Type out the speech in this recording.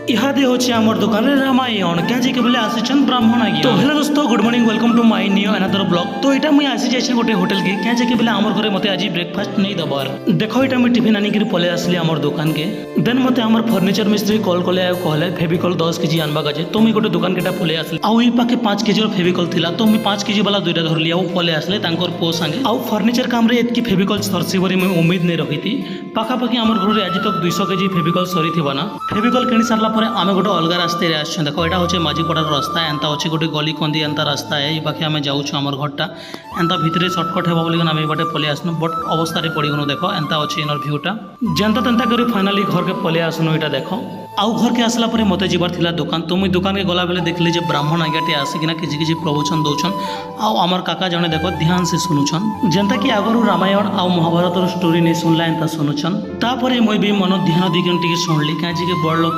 इहादे होचे आमर दुकान रे रामायण क्या जे के बोले आसिचन ब्राह्मण आगे तो हेलो दोस्तों good morning welcome to my new another blog तो एटा मुई आसी जाइछे गोटे होटल के क्या जे के बोले आमर घरे मते आज ब्रेकफास्ट नहीं दबार देखो एटा मुई टिफिन आनी के पले आसली आमर दुकान के देन मते आमर फर्नीचर मिस्त्री कॉल कले आ कहले फेविकॉल 10 केजी आनबा गजे तो मुई गोटे दुकान केटा पले आसली आ ओई पाके 5 केजी रो फेविकॉल थिला तो मुई 5 केजी वाला दुइटा धरली आ पले आसले तांकर पो संगे आ फर्नीचर काम रे एतकी फेविकॉल सरसी बरी मुई उम्मीद नै रखिती पाखा पाखी आमर घर रे आज तक 200 केजी फेविकॉल सरी थिबा ना फेविकॉल किनी सारला परे आमे गोटे अलगा रास्ते रे आछन देखो एटा होचे माझीपड़ार रास्ता एंता होचे गोटे गली कंदी एंता रास्ता है ई पाखे आमे जाउछु हमर घरटा एंता भितरे शॉर्टकट हेबा बोली आमे बाटे पले आसनु बट अवस्था रे पड़ी गनो देखो एंता होचे इनर व्यूटा जेंता तेंता करी फाइनली घर के पले आसनु एटा देखो आउ घर के आसला परे मते जीवार थिला दुकान तो मुई दुकान के गला बेले देखली जे ब्राह्मण आज्ञाटे आसिकिना किछि किछि प्रवचन दउछन आउ हमर काका जने देखो ध्यान से सुनुछन जेंता कि आगरु रामायण आउ महाभारत रो स्टोरी नै सुनला एंता सुनुछन तापरे मुई भी मन ध्यान दिकन टिके सुनली काजी के बड़ लोक